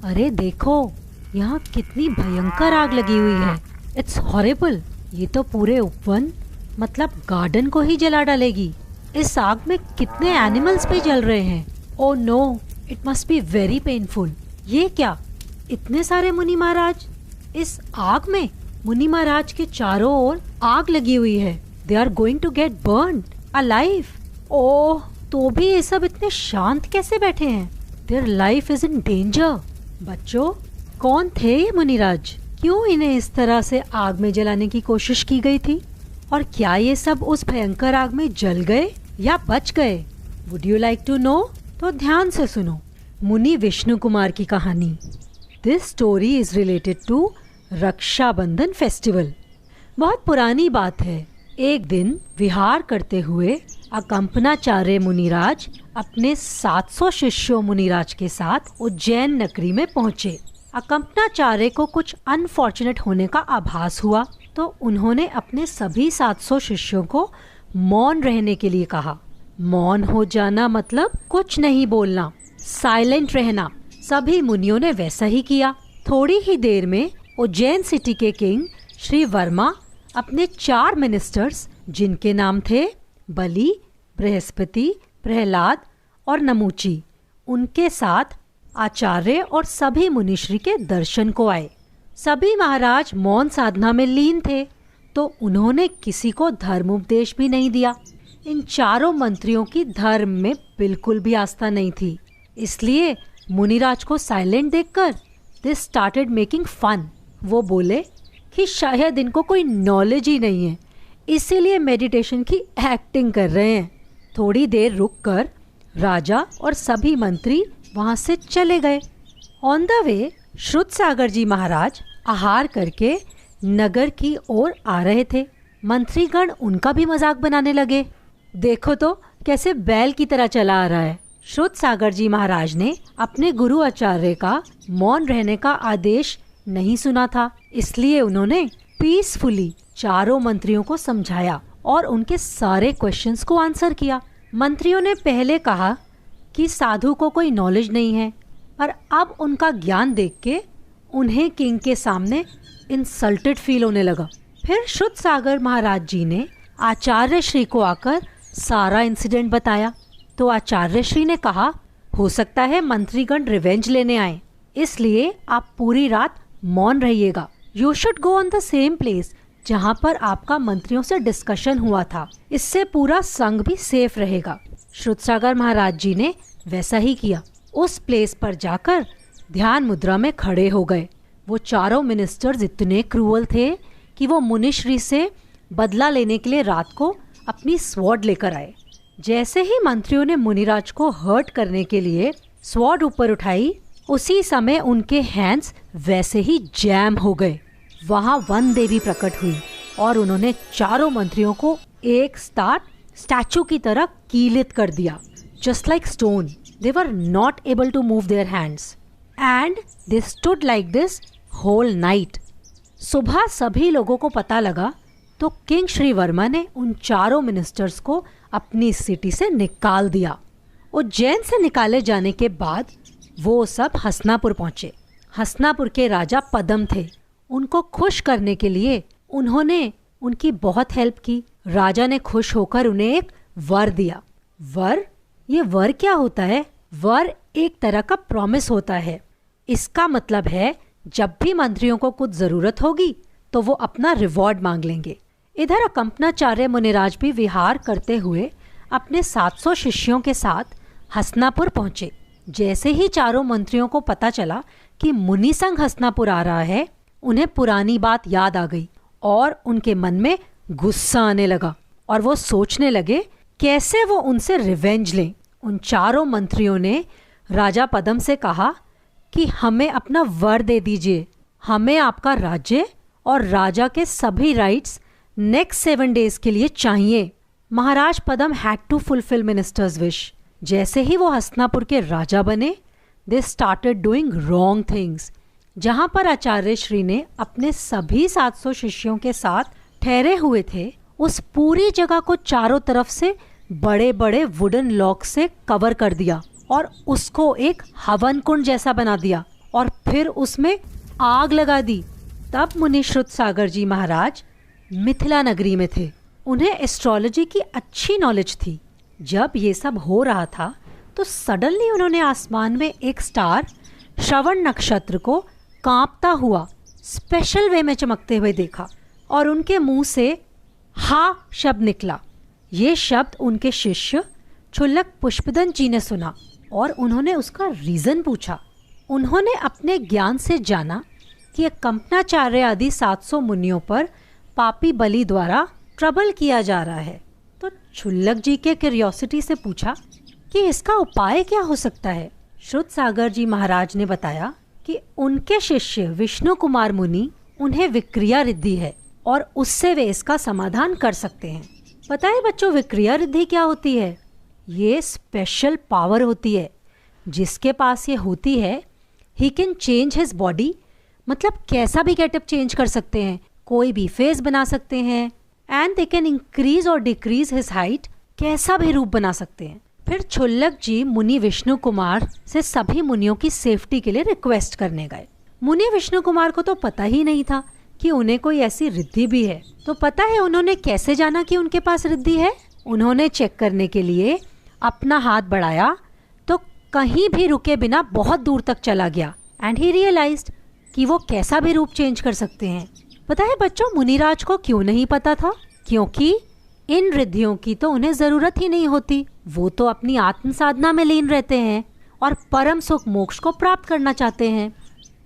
अरे देखो, यहाँ कितनी भयंकर आग लगी हुई है। It's horrible. ये तो पूरे उपवन मतलब गार्डन को ही जला डालेगी। इस आग में कितने एनिमल्स भी जल रहे हैं। Oh no, it must be very painful. ये क्या, इतने सारे मुनि महाराज इस आग में? मुनि महाराज के चारों ओर आग लगी हुई है। They are going to get burned alive. Oh, तो भी ये सब इतने शांत कैसे बैठे हैं? Their life is in danger. बच्चों, कौन थे ये मुनिराज? क्यों इन्हें इस तरह से आग में जलाने की कोशिश की गई थी? और क्या ये सब उस भयंकर आग में जल गए या बच गए? Would you like to know? तो ध्यान से सुनो मुनि विष्णु कुमार की कहानी। This story is related to Rakshabandhan festival. बहुत पुरानी बात है। एक दिन विहार करते हुए अकंपनाचार्य मुनिराज अपने 700 शिष्यों मुनिराज के साथ उज्जैन नगरी में पहुंचे। अकंपनाचार्य को कुछ अनफॉर्चुनेट होने का आभास हुआ तो उन्होंने अपने सभी 700 शिष्यों को मौन रहने के लिए कहा। मौन हो जाना मतलब कुछ नहीं बोलना, साइलेंट रहना। सभी मुनियों ने वैसा ही किया। थोड़ी ही देर में उज्जैन सिटी के किंग श्री वर्मा अपने 4 मिनिस्टर्स, जिनके नाम थे बलि, बृहस्पति, प्रहलाद और नमूची, उनके साथ आचार्य और सभी मुनिश्री के दर्शन को आए। सभी महाराज मौन साधना में लीन थे तो उन्होंने किसी को धर्मोपदेश भी नहीं दिया। इन चारों मंत्रियों की धर्म में बिल्कुल भी आस्था नहीं थी, इसलिए मुनिराज को साइलेंट देखकर दे स्टार्टेड मेकिंग फन। वो बोले कि शायद इनको कोई नॉलेज ही नहीं है, इसीलिए मेडिटेशन की एक्टिंग कर रहे हैं। थोड़ी देर रुककर राजा और सभी मंत्री वहां से चले गए। ऑन द वे श्रुतसागर जी महाराज आहार करके नगर की ओर आ रहे थे। मंत्रीगण उनका भी मजाक बनाने लगे। देखो तो कैसे बैल की तरह चला आ रहा है। श्रुतसागर जी महाराज ने अपने गुरु आचार्य का मौन रहने का आदेश नहीं सुना था, इसलिए उन्होंने पीसफुली चारों मंत्रियों को समझाया और उनके सारे क्वेश्चंस को आंसर किया। मंत्रियों ने पहले कहा कि साधु को कोई नॉलेज नहीं है, पर अब उनका ज्ञान देख के उन्हें किंग के सामने इंसल्टेड फील होने लगा। फिर श्रुतसागर महाराज जी ने आचार्य श्री को आकर सारा इंसिडेंट बताया तो आचार्य श्री ने कहा, हो सकता है मंत्रीगण रिवेंज लेने आए, इसलिए आप पूरी रात मौन रहिएगा। You should go on the same place जहाँ पर आपका मंत्रियों से डिस्कशन हुआ था, इससे पूरा संघ भी सेफ रहेगा। श्रुतसागर महाराज जी ने वैसा ही किया। उस प्लेस पर जाकर ध्यान मुद्रा में खड़े हो गए। वो चारों मिनिस्टर्स इतने क्रूअल थे कि वो मुनिश्री से बदला लेने के लिए रात को अपनी स्वॉर्ड लेकर आए। जैसे ही मंत्रियों ने मुनिराज को हर्ट करने के लिए स्वॉर्ड ऊपर उठाई, उसी समय उनके हैंड्स वैसे ही जैम हो गए। वहां वन देवी प्रकट हुई और उन्होंने चारों मंत्रियों को एक स्टैचू की तरह कीलित कर दिया। Just like stone, they were not able to move their hands and they stood like this whole night. सुबह सभी लोगों को पता लगा तो किंग श्री वर्मा ने उन चारों मिनिस्टर्स को अपनी सिटी से निकाल दिया। उज्जैन से निकाले जाने के बाद वो सब हसनापुर पहुंचे। हसनापुर के राजा पदम थे। उनको खुश करने के लिए उन्होंने उनकी बहुत हेल्प की। राजा ने खुश होकर उन्हें एक वर दिया। वर? ये वर क्या होता है? वर एक तरह का प्रॉमिस होता है। इसका मतलब है जब भी मंत्रियों को कुछ जरूरत होगी तो वो अपना रिवॉर्ड मांग लेंगे। इधर अकंपनाचार्य मुनिराज भी विहार करते हुए अपने 700 शिष्यों के साथ हसनापुर पहुंचे। जैसे ही चारों मंत्रियों को पता चला कि मुनि संघ हसनापुर आ रहा है, उन्हें पुरानी बात याद आ गई और उनके मन में गुस्सा आने लगा और वो सोचने लगे कैसे वो उनसे रिवेंज लें। उन चारों मंत्रियों ने राजा पदम से कहा कि हमें अपना वर दे दीजिए, हमें आपका राज्य और राजा के सभी राइट्स नेक्स्ट 7 डेज के लिए चाहिए। महाराज Padam had to fulfil ministers wish. जैसे ही वो हसनापुर के राजा बने, they started doing wrong things. जहां पर आचार्य श्री ने अपने सभी 700 शिष्यों के साथ ठहरे हुए थे, उस पूरी जगह को चारों तरफ से बड़े बड़े वुडन लॉक से कवर कर दिया और उसको एक हवन कुंड जैसा बना दिया और फिर उसमें आग लगा दी। तब मुनि श्रुतसागर जी महाराज मिथिला नगरी में थे। उन्हें एस्ट्रोलॉजी की अच्छी नॉलेज थी। जब ये सब हो रहा था तो सडनली उन्होंने आसमान में एक स्टार श्रवण नक्षत्र को कांपता हुआ स्पेशल वे में चमकते हुए देखा और उनके मुंह से हा शब्द निकला। ये शब्द उनके शिष्य क्षुल्लक पुष्पदंत जी ने सुना और उन्होंने उसका रीज़न पूछा। उन्होंने अपने ज्ञान से जाना कि कंपनाचार्य आदि 700 मुनियों पर पापी बलि द्वारा ट्रबल किया जा रहा है। तो क्षुल्लक जी के क्यूरियोसिटी से पूछा कि इसका उपाय क्या हो सकता है। श्रुतसागर जी महाराज ने बताया कि उनके शिष्य विष्णु कुमार मुनि उन्हें विक्रिया रिद्धि है और उससे वे इसका समाधान कर सकते हैं। पता है बच्चों, विक्रिया रिद्धि क्या होती है? ये स्पेशल पावर होती है। जिसके पास ये होती है he can change his body, मतलब कैसा भी गेटअप चेंज कर सकते हैं, कोई भी फेस बना सकते हैं, एंड दे कैन इंक्रीज और डिक्रीज हिज हाइट, कैसा भी रूप बना सकते हैं। फिर क्षुल्लक जी मुनि विष्णु कुमार से सभी मुनियों की सेफ्टी के लिए रिक्वेस्ट करने गए। मुनि विष्णु कुमार को तो पता ही नहीं था कि उन्हें कोई ऐसी रिद्धि भी है। तो पता है उन्होंने कैसे जाना कि उनके पास रिद्धि है? उन्होंने चेक करने के लिए अपना हाथ बढ़ाया तो कहीं भी रुके बिना बहुत दूर तक चला गया एंड ही रियलाइज्ड कि वो कैसा भी रूप चेंज कर सकते हैं। पता है बच्चों, मुनिराज को क्यों नहीं पता था? क्योंकि इन रिद्धियों की तो उन्हें जरूरत ही नहीं होती। वो तो अपनी आत्म साधना में लीन रहते हैं और परम सुख मोक्ष को प्राप्त करना चाहते हैं।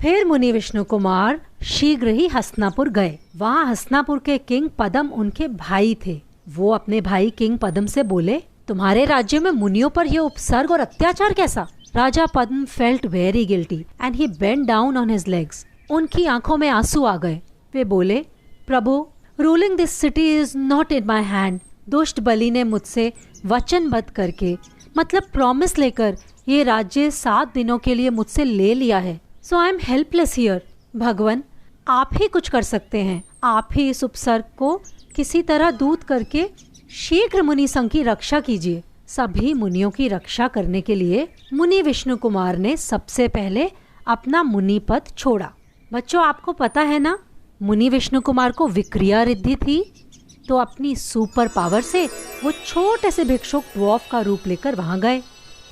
फिर मुनि विष्णु कुमार शीघ्र ही हस्तिनापुर गए। वहाँ हस्तिनापुर के किंग पद्म उनके भाई थे। वो अपने भाई किंग पद्म से बोले, तुम्हारे राज्य में मुनियों पर यह उपसर्ग और अत्याचार कैसा? राजा Padma felt very guilty and he bent down on his legs. उनकी आंखों में आंसू आ गए। वे बोले, प्रभु, ruling this city is not in my hand. दुष्ट बलि ने मुझसे वचनबद्ध करके, मतलब प्रॉमिस लेकर, ये राज्य 7 दिनों के लिए मुझसे ले लिया है। सो आई एम हेल्पलेस हियर। भगवान, आप ही कुछ कर सकते हैं। आप ही इस उपसर्ग को किसी तरह दूत करके शीघ्र मुनि संघ की रक्षा कीजिए। सभी मुनियों की रक्षा करने के लिए मुनि विष्णु कुमार ने सबसे पहले अपना मुनि पद छोड़ा। बच्चों, आपको पता है ना, मुनि विष्णु कुमार को विक्रिया रिद्धि थी, तो अपनी सुपर पावर से वो छोटे से भिक्षुक ड्वार्फ का रूप लेकर वहां गए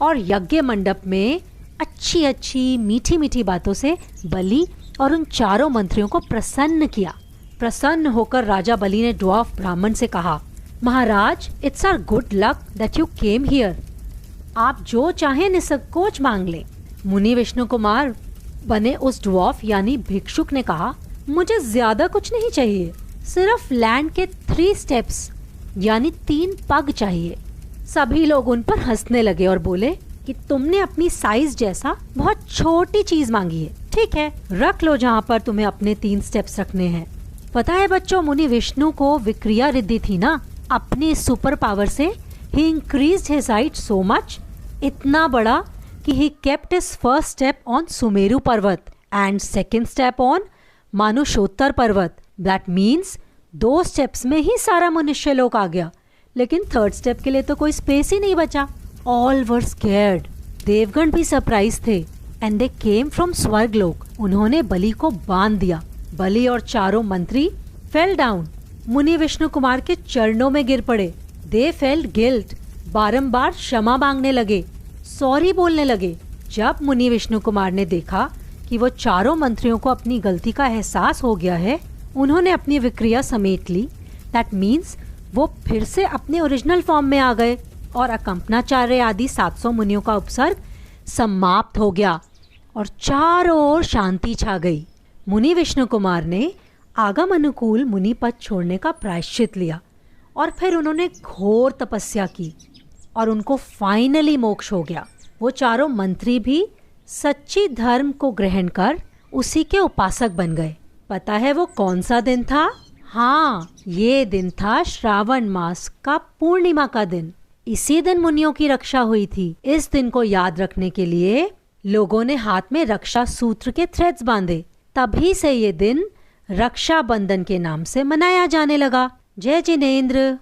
और यज्ञ मंडप में अच्छी अच्छी मीठी मीठी बातों से बलि और उन चारों मंत्रियों को प्रसन्न किया। प्रसन्न होकर राजा बलि ने ड्वार्फ ब्राह्मण से कहा, महाराज, it's our good luck that you came here. आप जो चाहें निसंकोच मांग लें। मुनि विष्णु कुमार बने उस ड्वार्फ यानी भिक्षुक ने कहा, मुझे ज्यादा कुछ नहीं चाहिए, सिर्फ लैंड के 3 स्टेप्स यानी 3 पग चाहिए। सभी लोग उन पर हंसने लगे और बोले कि तुमने अपनी साइज जैसा बहुत छोटी चीज मांगी है। ठीक है, रख लो जहाँ पर तुम्हें अपने 3 स्टेप्स रखने हैं। पता है बच्चों, मुनि विष्णु को विक्रिया रिद्धि थी ना, अपनी सुपर पावर से ही increased his height so much, इतना बड़ा कि he kept his first step on Sumeru parvat and second step on Manushottar parvat. That means 2 steps में ही सारा मनुष्य लोक आ गया, लेकिन 3rd स्टेप के लिए तो कोई स्पेस ही नहीं बचा। All were scared. देवगण भी सरप्राइज थे एंड दे केम फ्रॉम स्वर्गलोक। उन्होंने बलि को बांध दिया। बलि और चारों मंत्री फेल डाउन, मुनि विष्णु कुमार के चरणों में गिर पड़े। दे फेल्ट गिल्ट, बारंबार क्षमा मांगने लगे, सॉरी बोलने लगे। जब मुनि विष्णु कुमार ने देखा कि वो चारों मंत्रियों को अपनी गलती का एहसास हो गया है, उन्होंने अपनी विक्रिया समेट ली। दैट मीन्स वो फिर से अपने ओरिजिनल फॉर्म में आ गए और अकंपनाचार्य आदि 700 मुनियों का उपसर्ग समाप्त हो गया और चारों ओर शांति छा गई। मुनि विष्णु कुमार ने आगम अनुकूल मुनि पद छोड़ने का प्रायश्चित लिया और फिर उन्होंने घोर तपस्या की और उनको फाइनली मोक्ष हो गया। वो चारों मंत्री भी सच्ची धर्म को ग्रहण कर उसी के उपासक बन गए। पता है वो कौन सा दिन था? हाँ, ये दिन था श्रावण मास का पूर्णिमा का दिन। इसी दिन मुनियों की रक्षा हुई थी। इस दिन को याद रखने के लिए लोगों ने हाथ में रक्षा सूत्र के थ्रेड्स बांधे। तभी से ये दिन रक्षा बंधन के नाम से मनाया जाने लगा। जय जिनेंद्र।